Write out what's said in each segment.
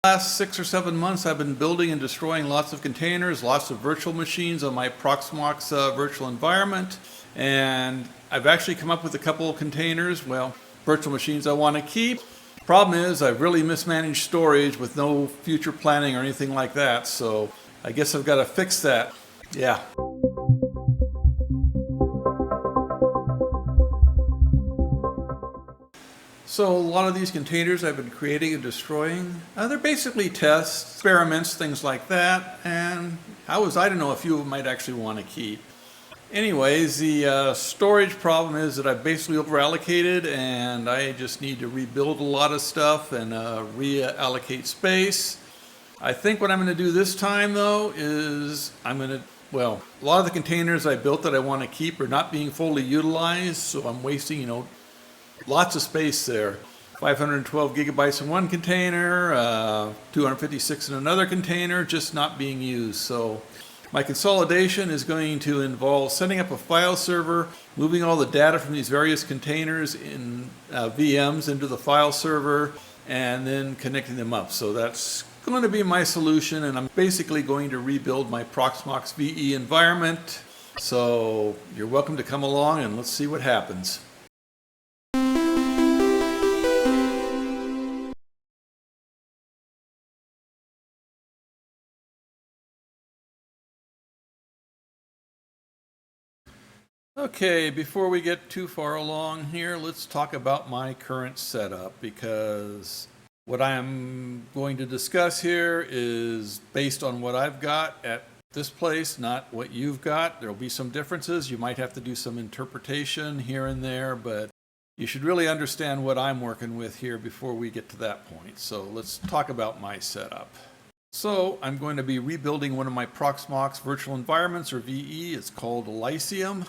Last 6 or 7 months I've been building and destroying lots of containers, lots of virtual machines on my Proxmox virtual environment, and I've actually come up with a couple of containers, well, virtual machines I want to keep. Problem is I've really mismanaged storage with no future planning or anything like that, so I guess I've got to fix that. Yeah. So a lot of these containers I've been creating and destroying, they're basically tests, experiments, things like that, and how was I to know a few of them might actually want to keep? Anyways, the storage problem is that I've basically overallocated and I just need to rebuild a lot of stuff and reallocate space. I think what I'm going to do this time though is well, a lot of the containers I built that I want to keep are not being fully utilized, so I'm wasting, lots of space there. 512 gigabytes in one container, 256 in another container, just not being used. So my consolidation is going to involve setting up a file server, moving all the data from these various containers in VMs into the file server, and then connecting them up. So that's going to be my solution, and I'm basically going to rebuild my Proxmox VE environment. So you're welcome to come along and let's see what happens. Okay, before we get too far along here, let's talk about my current setup, because what I'm going to discuss here is based on what I've got at this place, not what you've got. There'll be some differences. You might have to do some interpretation here and there, but you should really understand what I'm working with here before we get to that point. So let's talk about my setup. So I'm going to be rebuilding one of my Proxmox virtual environments, or VE. It's called Elysium.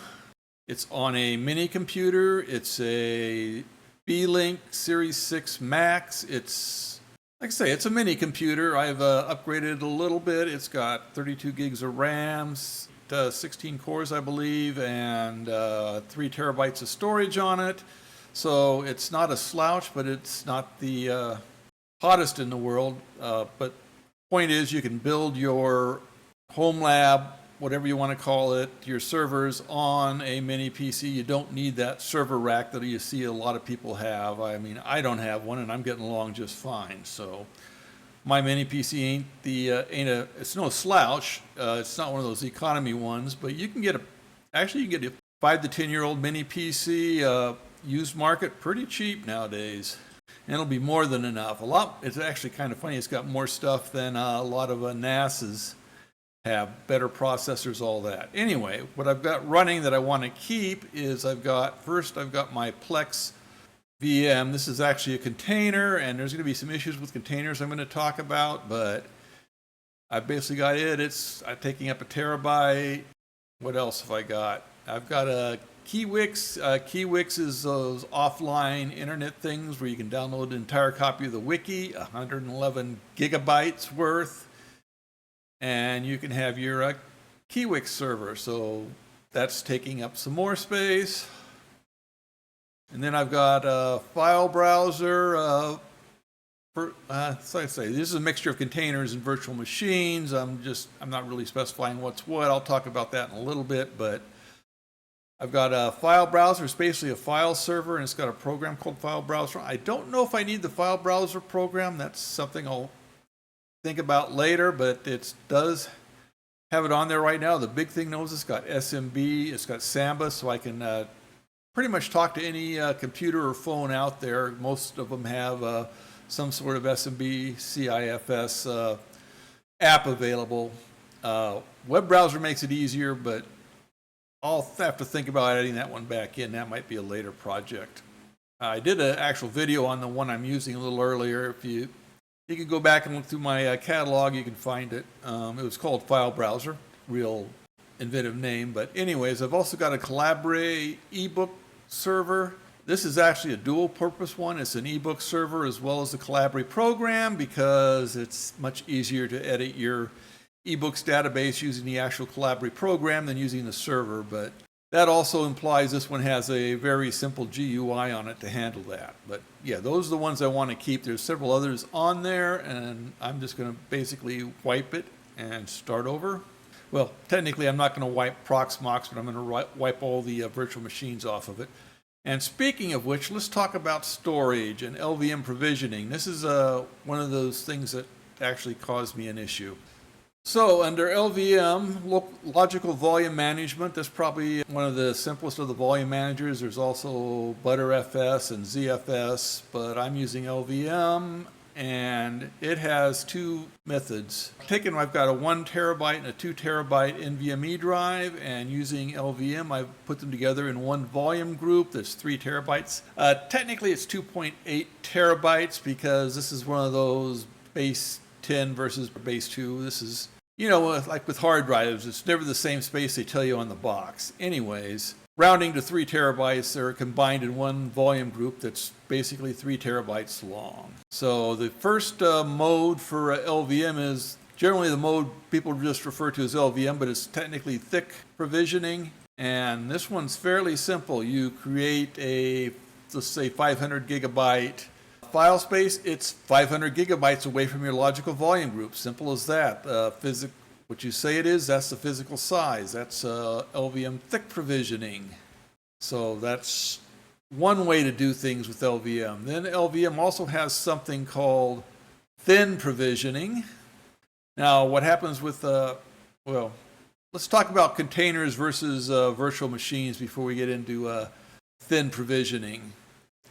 It's on a mini computer. It's a B-Link Series 6 Max. It's, like I say, it's a mini computer. I've upgraded it a little bit. It's got 32 gigs of RAM, 16 cores, I believe, and 3 terabytes of storage on it. So it's not a slouch, but it's not the hottest in the world. But point is, you can build your home lab, whatever you want to call it, your servers on a mini PC. You don't need that server rack that you see a lot of people have. I mean, I don't have one, and I'm getting along just fine. So my mini PC it's no slouch. It's not one of those economy ones, but you can get a 5 to 10-year-old mini PC used market pretty cheap nowadays. And it'll be more than enough. It's actually kind of funny. It's got more stuff than a lot of NAS's have, better processors, all that. Anyway, what I've got running that I want to keep is first I've got my Plex VM. This is actually a container, and there's going to be some issues with containers I'm going to talk about, but I've basically got it. It's taking up a terabyte. What else have I got? I've got a Keywix. Keywix is those offline internet things where you can download an entire copy of the wiki, 111 gigabytes worth. And you can have your Keywix server, so that's taking up some more space. And then I've got a file browser. So I say, this is a mixture of containers and virtual machines. I'm not really specifying what's what. I'll talk about that in a little bit, but I've got a file browser. It's basically a file server, and it's got a program called File Browser. I don't know if I need the file browser program. That's something I'll think about later, but it does have it on there right now. The big thing knows it's got SMB, it's got Samba, so I can pretty much talk to any computer or phone out there. Most of them have some sort of SMB CIFS app available. Web browser makes it easier, but I'll have to think about adding that one back in. That might be a later project. I did an actual video on the one I'm using a little earlier. If you can go back and look through my catalog, you can find it. It was called File Browser, real inventive name. But anyways, I've also got a Calabri ebook server. This is actually a dual purpose one. It's an ebook server as well as the Calabri program, because it's much easier to edit your ebooks database using the actual Calabri program than using the server. But That also implies this one has a very simple GUI on it to handle that. But yeah, those are the ones I want to keep. There's several others on there, and I'm just going to basically wipe it and start over. Well, technically I'm not going to wipe Proxmox, but I'm going to wipe all the virtual machines off of it. And speaking of which, let's talk about storage and LVM provisioning. This is one of those things that actually caused me an issue. So under LVM, Logical Volume Management, that's probably one of the simplest of the volume managers. There's also ButterFS and ZFS, but I'm using LVM, and it has two methods. I've got a 1 terabyte and a 2 terabyte NVMe drive, and using LVM, I've put them together in one volume group that's 3 terabytes. Technically, it's 2.8 terabytes because this is one of those base 10 versus base 2. This is, like with hard drives, it's never the same space they tell you on the box. Anyways, rounding to 3 terabytes, they're combined in one volume group that's basically 3 terabytes long. So the first mode for LVM is generally the mode people just refer to as LVM, but it's technically thick provisioning. And this one's fairly simple. You create a, let's say, 500 gigabyte file space. It's 500 gigabytes away from your logical volume group. Simple as that. What you say it is, that's the physical size. That's LVM Thick Provisioning. So that's one way to do things with LVM. Then LVM also has something called Thin Provisioning. Now, what happens with, let's talk about containers versus virtual machines before we get into Thin Provisioning.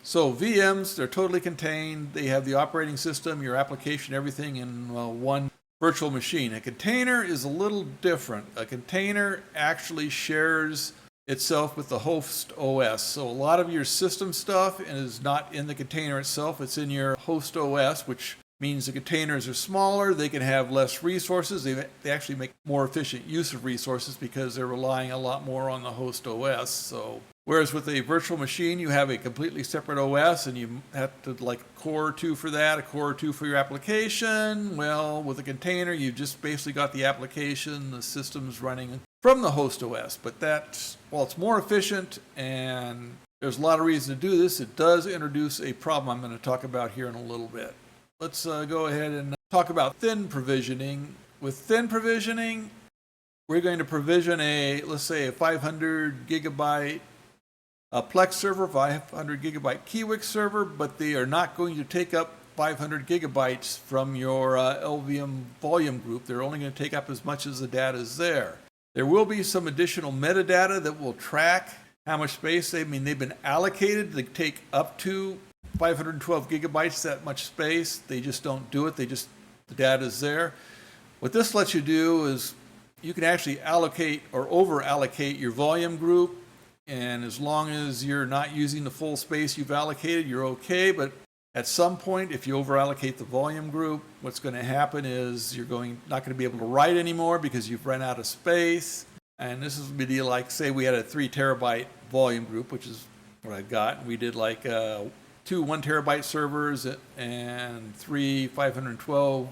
So VMs, they're totally contained. They have the operating system, your application, everything in one virtual machine. A container is a little different. A container actually shares itself with the host OS. So a lot of your system stuff is not in the container itself. It's in your host OS, which means the containers are smaller. They can have less resources. They actually make more efficient use of resources because they're relying a lot more on the host OS. So whereas with a virtual machine, you have a completely separate OS and you have to like a core or two for that, a core or two for your application. Well, with a container, you've just basically got the application, the system's running from the host OS. But while it's more efficient and there's a lot of reason to do this, it does introduce a problem I'm going to talk about here in a little bit. Let's go ahead and talk about thin provisioning. With thin provisioning, we're going to provision let's say a 500 gigabyte Plex server, 500 gigabyte Kiwik server, but they are not going to take up 500 gigabytes from your LVM volume group. They're only going to take up as much as the data is there. There will be some additional metadata that will track how much space they've been allocated to take up to 512 gigabytes, that much space. They just don't do it. The data is there. What this lets you do is you can actually allocate or over allocate your volume group. And as long as you're not using the full space you've allocated, you're okay. But at some point, if you over allocate the volume group, what's going to happen is you're not going to be able to write anymore because you've run out of space. And this is a deal like, say we had a 3 terabyte volume group, which is what I got. And we did like 2 1 terabyte servers and 3 512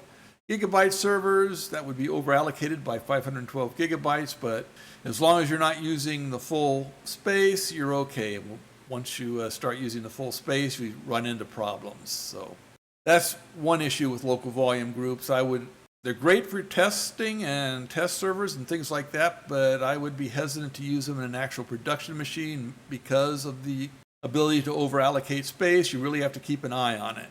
gigabyte servers. That would be over allocated by 512 gigabytes, but as long as you're not using the full space, you're okay. Once you start using the full space, you run into problems. So that's one issue with local volume groups. They're great for testing and test servers and things like that, but I would be hesitant to use them in an actual production machine because of the ability to over allocate space. You really have to keep an eye on it.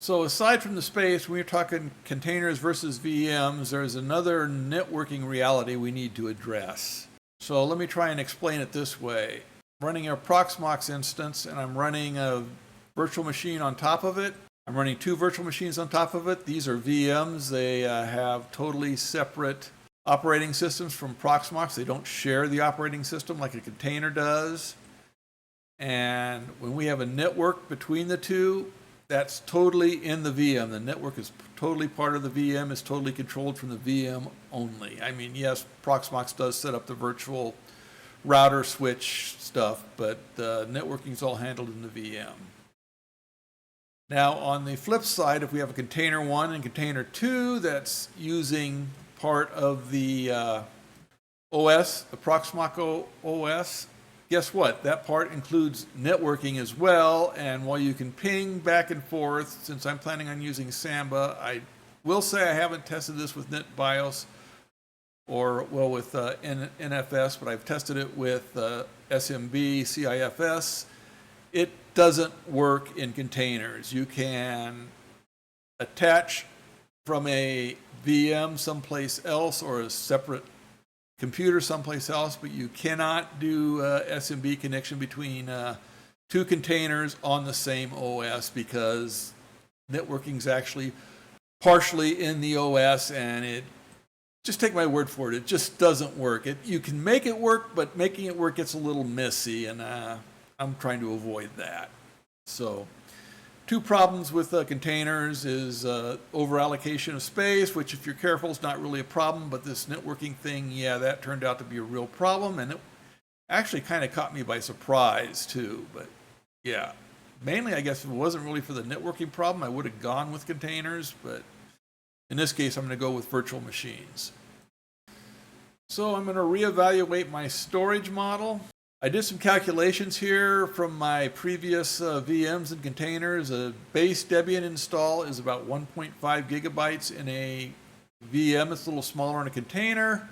So aside from the space, when you're talking containers versus VMs, there's another networking reality we need to address. So let me try and explain it this way. I'm running a Proxmox instance and I'm running a virtual machine on top of it. I'm running 2 virtual machines on top of it. These are VMs. They have totally separate operating systems from Proxmox. They don't share the operating system like a container does. And when we have a network between the two, that's totally in the VM. The network is totally part of the VM, is totally controlled from the VM only. Yes, Proxmox does set up the virtual router switch stuff, but the networking is all handled in the VM. Now, on the flip side, if we have a container 1 and container 2 that's using part of the OS, the Proxmox OS. Guess what? That part includes networking as well, and while you can ping back and forth, since I'm planning on using Samba, I will say I haven't tested this with NetBIOS or, well, with NFS, but I've tested it with SMB, CIFS. It doesn't work in containers. You can attach from a VM someplace else or a separate computer someplace else, but you cannot do SMB connection between two containers on the same OS, because networking is actually partially in the OS, and it, just take my word for it, it just doesn't work. You can make it work, but making it work gets a little messy, and I'm trying to avoid that. So, two problems with containers is over allocation of space, which if you're careful is not really a problem, but this networking thing, yeah, that turned out to be a real problem, and it actually kind of caught me by surprise too. But yeah, mainly I guess if it wasn't really for the networking problem, I would have gone with containers, but in this case I'm going to go with virtual machines. So I'm going to reevaluate my storage model. I did some calculations here from my previous VMs and containers. A base Debian install is about 1.5 gigabytes in a VM. It's a little smaller in a container.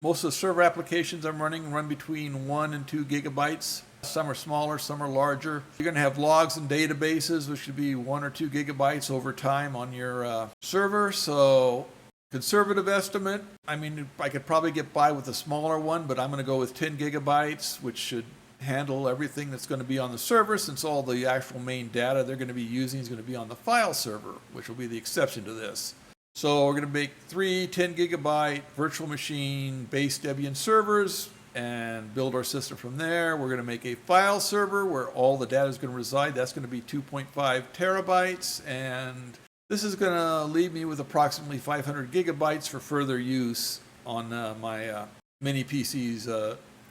Most of the server applications I'm running run between 1 and 2 gigabytes. Some are smaller, some are larger. You're going to have logs and databases, which should be 1 or 2 gigabytes over time on your server. So conservative estimate, I mean, I could probably get by with a smaller one, but I'm going to go with 10 gigabytes, which should handle everything that's going to be on the server, since all the actual main data they're going to be using is going to be on the file server, which will be the exception to this. So we're going to make 3 10 gigabyte virtual machine base Debian servers and build our system from there. We're going to make a file server where all the data is going to reside. That's going to be 2.5 terabytes, and this is going to leave me with approximately 500 gigabytes for further use on my mini PC's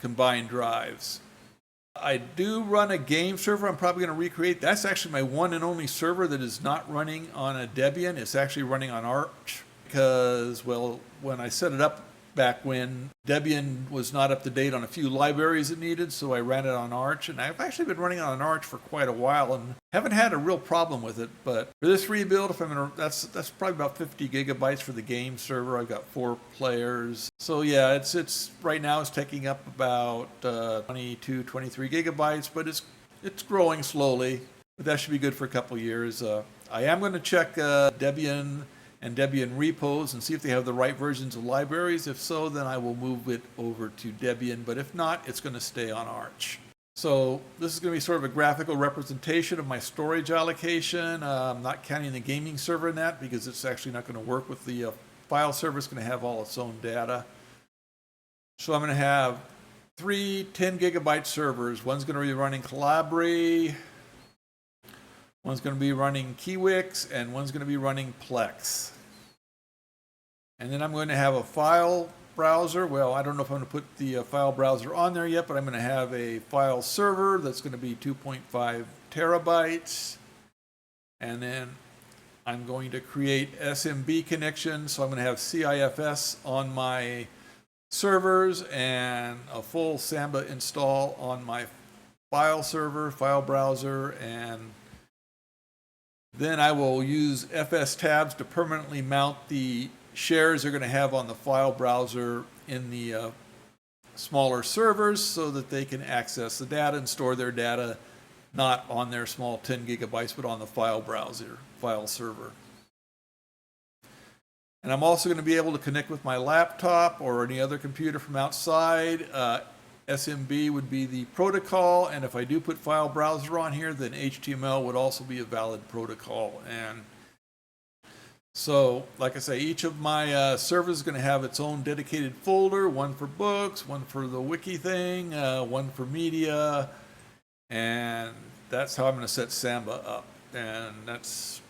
combined drives. I do run a game server I'm probably going to recreate. That's actually my one and only server that is not running on a Debian. It's actually running on Arch because, well, when I set it up back when, Debian was not up to date on a few libraries it needed, so I ran it on Arch, and I've actually been running on Arch for quite a while and haven't had a real problem with it. But for this rebuild, if I'm gonna, that's probably about 50 gigabytes for the game server. I've got 4 players, so yeah, it's right now it's taking up about 22, 23 gigabytes, but it's growing slowly. But that should be good for a couple years. I am going to check Debian and Debian repos and see if they have the right versions of libraries. If so, then I will move it over to Debian, but if not, it's going to stay on Arch. So this is going to be sort of a graphical representation of my storage allocation. I'm not counting the gaming server in that because it's actually not going to work with the file server. It's going to have all its own data. So I'm going to have 3 10 gigabyte servers. One's going to be running Calabri, one's going to be running Kiwix, and one's going to be running Plex. And then I'm going to have a file browser. Well, I don't know if I'm going to put the file browser on there yet, but I'm going to have a file server that's going to be 2.5 terabytes. And then I'm going to create SMB connections. So I'm going to have CIFS on my servers and a full Samba install on my file server, file browser, and then I will use FS tabs to permanently mount the shares they're going to have on the file browser in the smaller servers so that they can access the data and store their data not on their small 10 gigabytes, but on the file browser, file server. And I'm also going to be able to connect with my laptop or any other computer from outside. SMB would be the protocol, and if I do put file browser on here, then HTML would also be a valid protocol. And so, like I say, each of my servers is going to have its own dedicated folder, one for books, one for the wiki thing, one for media, and that's how I'm going to set Samba up. And that's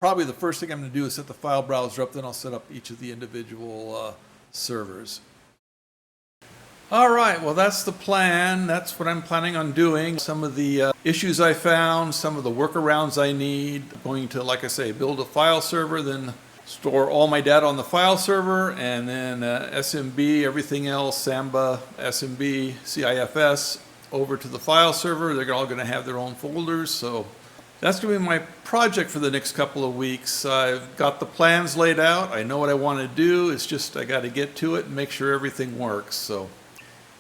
probably the first thing I'm going to do is set the file browser up, then I'll set up each of the individual servers. All right, well, that's the plan. That's what I'm planning on doing. Some of the issues I found, some of the workarounds I need. I'm going to, like I say, build a file server, then store all my data on the file server, and then SMB, everything else, Samba, SMB, CIFS, over to the file server. They're all going to have their own folders. So that's going to be my project for the next couple of weeks. I've got the plans laid out. I know what I want to do. It's just I got to get to it and make sure everything works. So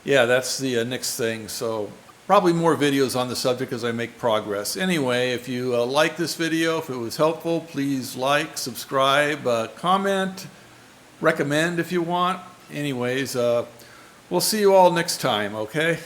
yeah, that's the next thing. So probably more videos on the subject as I make progress. Anyway, if you like this video, if it was helpful, please like, subscribe, comment, recommend if you want. Anyways, we'll see you all next time, okay?